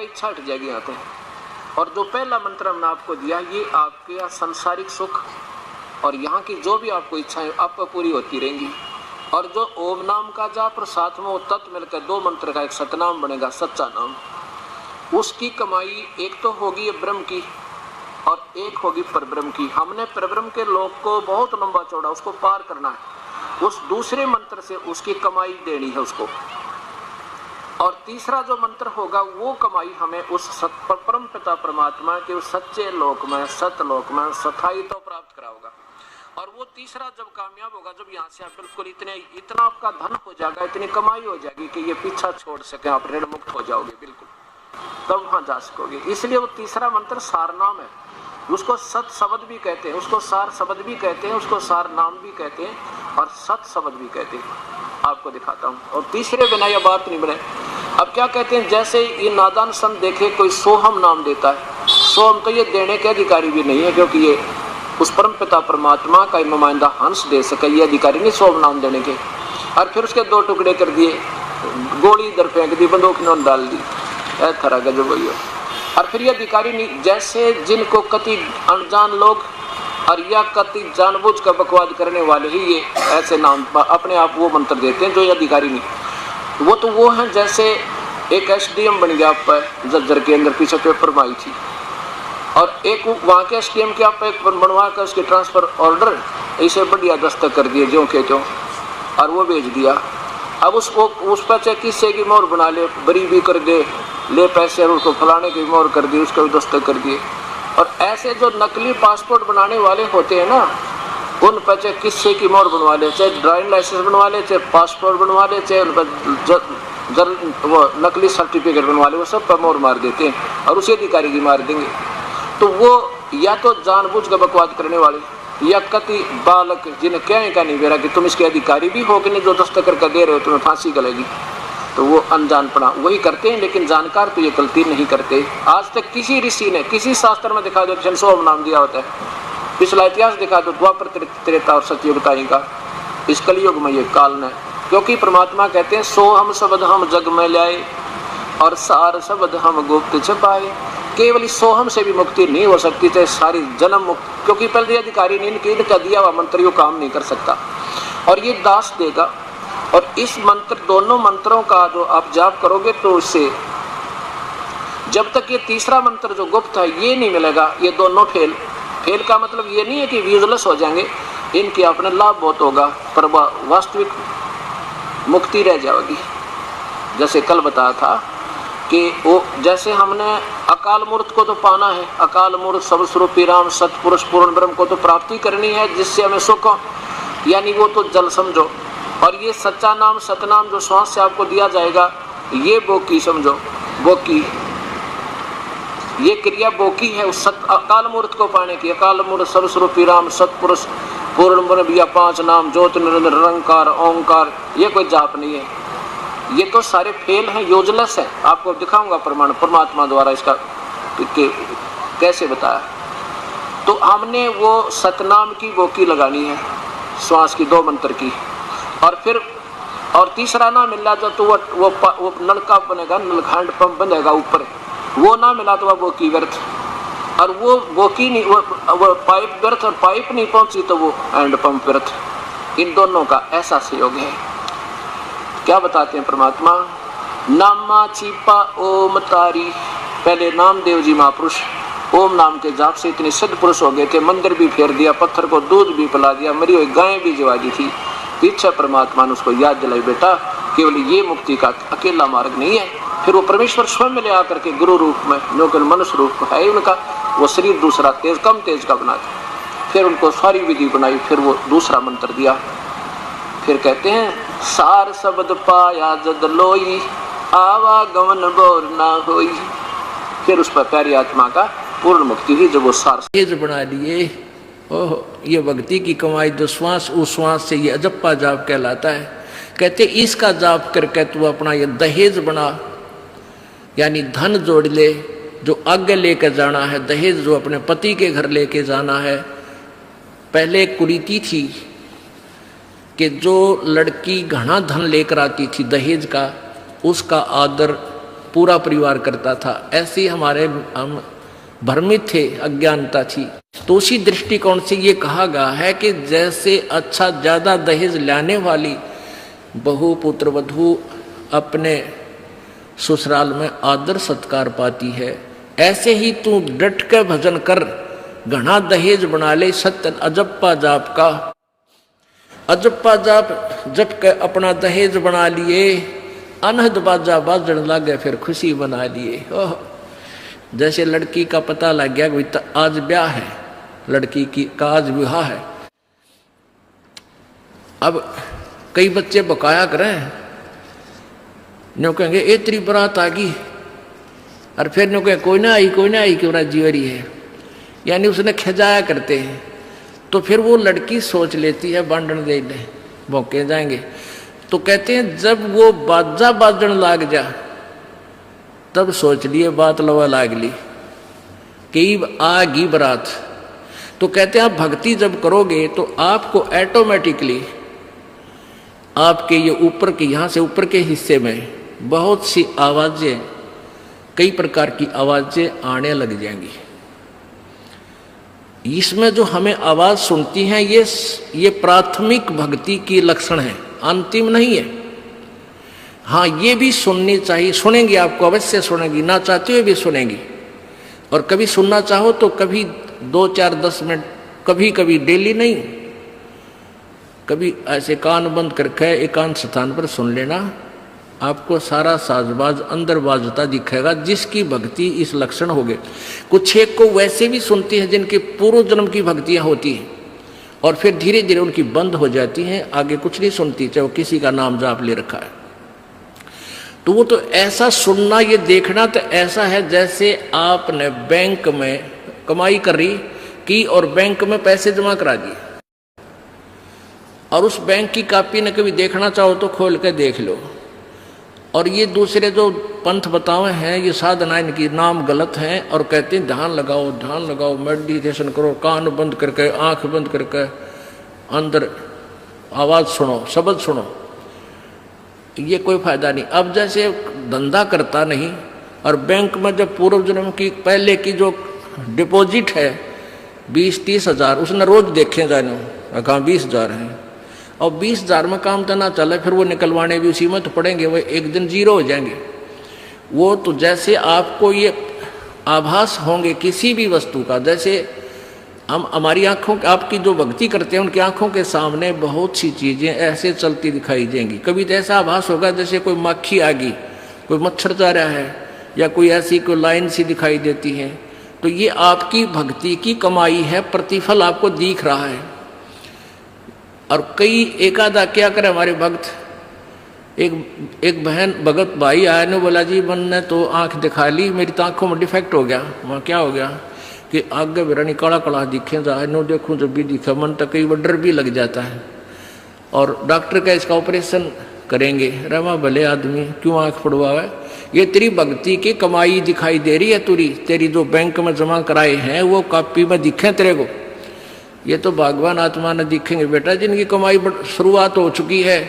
इच्छा हट जाएगी यहाँ पे। और जो पहला मंत्र हमने आपको दिया ये आपके सांसारिक सुख और यहाँ की जो भी आपको इच्छाएं आपको पूरी होती रहेंगी। और जो ओम नाम का जाप और साथ में वो तत्व मिलकर दो मंत्र का एक सतनाम बनेगा, सच्चा नाम, उसकी कमाई एक तो होगी ब्रह्म की और एक होगी परब्रह्म की। हमने परब्रह्म के लोक को बहुत लंबा चौड़ा उसको पार करना है, उस दूसरे मंत्र से उसकी कमाई देनी है उसको। और तीसरा जो मंत्र होगा वो कमाई हमें उस परम पिता परमात्मा के उस सच्चे लोक में, सतलोक में स्थायी तो प्राप्त कराओगा। और वो तीसरा जब कामयाब होगा, जब यहाँ से आप बिल्कुल इतना आपका धन हो जाएगा, इतनी कमाई हो जाएगी कि ये पीछा छोड़ सके, आप ऋण मुक्त हो जाओगे बिल्कुल, तब वहां जा सकोगे। इसलिए वो तीसरा मंत्र सार नाम है, उसको सत शब्द भी कहते हैं, उसको सार शब्द भी कहते हैं, उसको सार नाम भी कहते हैं और सत शब्द भी कहते हैं। आपको दिखाता हूँ। और तीसरे बिना यह बात नहीं बने। अब क्या कहते हैं, जैसे ये नादान संत देखे कोई सोहम नाम देता है, सोहम तो ये देने के अधिकारी भी नहीं है, क्योंकि ये उस परम पिता परमात्मा का नुमाइंदा हंस दे सके, ये अधिकारी नहीं सोहम नाम देने के। और फिर उसके दो टुकड़े कर दिए, गोली इधर फेंक दी, बंदूक इन्होंने डाल दी, तरह का जो वही हो। और फिर ये अधिकारी नहीं, जैसे जिनको कति अनजान लोग और या कति जानबूझ कर बकवाद करने वाले ही ये ऐसे नाम अपने आप वो मंत्र देते हैं जो ये अधिकारी नहीं। वो तो वो हैं जैसे एक एसडीएम बन गया आप जज्जर के अंदर, पीछे पेपर में आई थी, और एक वहाँ के एसडीएम के आप एक बनवा कर उसके ट्रांसफर ऑर्डर इसे बढ़िया दस्तक कर दिए ज्यों के त्यों, और वो भेज दिया। अब उसको उस पर चाहे किस्से की मोहर बना ले, बरी भी कर दे, ले पैसे और उसको फलाने की मोहर कर दी, उसको भी दस्तक कर दिए। और ऐसे जो नकली पासपोर्ट बनाने वाले होते हैं ना, उन पर चाहे किस्से की मोहर बनवा ले, चाहे ड्राइविंग लाइसेंस बनवा ले, चाहे पासपोर्ट बनवा ले, चाहे उन पर वो नकली सर्टिफिकेट बनवा ले, वो सब पर मोहर मार देते हैं और उसी अधिकारी की मार देंगे। तो वो या तो जानबूझ कर बकवाद करने वाले, या कति बालक जिन्हें कहने का नहीं बेरा कि तुम इसके अधिकारी भी हो कि नहीं, जो दस्तक करके दे रहे हो तुम्हें फांसी गलेगी, तो वो अनजानपना वही करते हैं। लेकिन जानकार तो ये गलती नहीं करते। आज तक किसी ऋषि ने किसी शास्त्र में दिखा दो कि सोहम नाम दिया होता है, पिछला इतिहास दिखा दो, द्वापर त्रेता और सतयुग ताई का, इस कलयुग में ये काल ने, क्योंकि परमात्मा कहते हैं सोहम शब्द हम जग में लाए और सार शब्द हम गुप्त छपाए। केवल इस सोहम से भी मुक्ति नहीं हो सकती, चाहे सारी जन्म मुक्ति, क्योंकि पहले अधिकारी ने इनका दिया हुआ मंत्र काम नहीं कर सकता, और ये दास देगा। और इस मंत्र, दोनों मंत्रों का जो आप जाप करोगे तो इससे जब तक ये तीसरा मंत्र जो गुप्त है ये नहीं मिलेगा, ये दोनों फेल का मतलब ये नहीं है कि यूजलेस हो जाएंगे, इनके अपने लाभ बहुत होगा पर वास्तविक मुक्ति रह जाएगी। जैसे कल बताया था कि वो जैसे हमने अकाल मूर्त को तो पाना है, अकाल मूर्त सर्वस्वरूपी राम सतपुरुष पूर्ण ब्रह्म को तो प्राप्ति करनी है जिससे हमें सुख हो, यानी वो तो जल समझो। और ये सच्चा नाम सतनाम जो श्वास से आपको दिया जाएगा, ये बोकी समझो, बोकी, ये क्रिया बोकी है उस अकाल मूर्त को पाने की। अकाल मूर्त सर्वस्वरूपी राम सतपुरुष पूर्ण ब्रह्म, या 5 नाम ज्योति निरंतर निरंकार ओंकार, ये कोई जाप नहीं है, ये तो सारे फेल हैं, यूजलेस है। आपको दिखाऊंगा प्रमाण परमात्मा द्वारा इसका कैसे बताया। तो हमने वो सतनाम की बोकी लगानी है, श्वास की 2 मंत्र की, और फिर और तीसरा ना मिला जो तो वो नलका बनेगा, नलखंड पंप बनेगा ऊपर, वो ना मिला तो वह बोकी व्यर्थ, और वो बोकी नहीं, वो पाइप व्यर्थ, और पाइप नहीं पहुंची तो वो हैंड पंप व्यर्थ। इन दोनों का ऐसा सहयोग है। क्या बताते हैं परमात्मा, नामा छिपा ओम तारी। पहले नामदेव जी महापुरुष ओम नाम के जाप से इतने सिद्ध पुरुष हो गए थे, मंदिर भी फेर दिया, पत्थर को दूध भी पिला दिया, मरी हुई गायें भी जिवा दी थी। पीछे परमात्मा ने उसको याद दिलाई, बेटा केवल ये मुक्ति का अकेला मार्ग नहीं है। फिर वो परमेश्वर स्वयं ले आकर के गुरु रूप में, जो कि मनुष्य रूप है उनका, वो शरीर दूसरा तेज कम तेज का बना दिया, फिर उनको सारी विधि बनाई, फिर वो दूसरा मंत्र दिया। फिर कहते हैं सार शब्द पाया जद लोई, आवागमन बोर ना होई। फिर उस पर प्यारी आत्मा का पूर्ण मुक्ति हुई, जब वो सार तेज बना लिए। ओह, ये भक्ति की कमाई जो श्वास उस श्वास से ये अजप्पा जाप कहलाता है। कहते इसका जाप करके तू अपना ये दहेज बना, यानी धन जोड़ ले जो आगे लेकर जाना है, दहेज जो अपने पति के घर लेके जाना है। पहले एक कुरीति थी कि जो लड़की घना धन लेकर आती थी दहेज का, उसका आदर पूरा परिवार करता था। ऐसे ही हम भ्रमित थे, अज्ञानता थी। तो उसी दृष्टिकोण से ये कहा गया है कि जैसे अच्छा ज्यादा दहेज लाने वाली बहू पुत्र वधू अपने ससुराल में आदर सत्कार पाती है, ऐसे ही तू डट के भजन कर, घना दहेज बना ले सत्य अजप्पा जाप का। अजप्पा जाप जप के अपना दहेज बना लिए, अनहद बाजा बाजन लागे फिर खुशी बना लिए। ओह, जैसे लड़की का पता लग गया कि आज ब्याह है, लड़की की का आज विवाह है। अब कई बच्चे बकाया करें, न्यू कहेंगे ए तेरी बारात आ गई, और फिर न्यू कहें कोई ना आई क्यों ना जीवरी है, यानी उसने खिजाया करते हैं। तो फिर वो लड़की सोच लेती है बांधन दे ले भौंके जाएंगे। तो कहते हैं जब वो बाजा बाजन लाग जा तब सोच लिए बात लवा लाग ली कि आगी बारात। तो कहते हैं आप भक्ति जब करोगे तो आपको ऑटोमेटिकली आपके ये ऊपर के यहाँ से ऊपर के हिस्से में बहुत सी आवाजें, कई प्रकार की आवाजें आने लग जाएंगी। इसमें जो हमें आवाज सुनती हैं ये प्राथमिक भक्ति की लक्षण है, अंतिम नहीं है। हाँ, ये भी सुननी चाहिए, सुनेंगी, आपको अवश्य सुनेंगी, ना चाहते हुए भी सुनेंगी। और कभी सुनना चाहो तो कभी 2, 4, 10 मिनट, कभी कभी डेली नहीं, कभी ऐसे कान बंद करके एकांत स्थान पर सुन लेना, आपको सारा साजबाज अंदर बाजता दिखेगा, जिसकी भक्ति इस लक्षण हो गए। कुछ एक को वैसे भी सुनती है जिनके पूर्व जन्म की भक्तियां होती हैं और फिर धीरे धीरे उनकी बंद हो जाती हैं, आगे कुछ नहीं सुनती, चाहे वो किसी का नाम जाप ले रखा है। तो वो तो ऐसा सुनना, ये देखना तो ऐसा है जैसे आपने बैंक में कमाई करी की और बैंक में पैसे जमा करा दिए, और उस बैंक की कॉपी ने कभी देखना चाहो तो खोल के देख लो। और ये दूसरे जो पंथ बताए हैं, ये साधना, इनकी नाम गलत हैं और कहते हैं ध्यान लगाओ, मेडिटेशन करो, कान बंद करके, आंख बंद करके, अंदर आवाज सुनो, शब्द सुनो। ये कोई फायदा नहीं। अब जैसे धंधा करता नहीं और बैंक में जब पूर्व जन्म की पहले की जो डिपॉजिट है 20-30 हजार, उसने रोज देखे जाने कहा 20,000 है, और 20,000 में काम तो ना चले, फिर वो निकलवाने भी उसी में तो पड़ेंगे, वो एक दिन जीरो हो जाएंगे। वो तो जैसे आपको ये आभास होंगे किसी भी वस्तु का, जैसे हम हमारी आंखों, आपकी जो भक्ति करते हैं उनकी आंखों के सामने बहुत सी चीजें ऐसे चलती दिखाई देंगी। कभी तो ऐसा आभास होगा जैसे कोई मक्खी आ गई, कोई मच्छर जा रहा है, या कोई ऐसी कोई लाइन सी दिखाई देती है। तो ये आपकी भक्ति की कमाई है, प्रतिफल आपको दिख रहा है। और कई एकादा क्या करे हमारे भक्त, एक बहन भगत भाई आया ने बोला जी मैंने तो आंख दिखा ली, मेरी तो आंखों में डिफेक्ट हो गया। वहाँ क्या हो गया कि आगे मेरा काला काला दिखे जाए, नो देखूं जब भी दिखा, मन तक कई बार डर भी लग जाता है। और डॉक्टर का इसका ऑपरेशन करेंगे, रमा भले आदमी क्यों आंख पड़वावे, ये तेरी भक्ति की कमाई दिखाई दे रही है, तेरी जो बैंक में जमा कराए हैं वो कॉपी में दिखे तेरे को। ये तो भगवान आत्मा ने दिखेंगे बेटा, जिनकी कमाई शुरुआत हो चुकी है,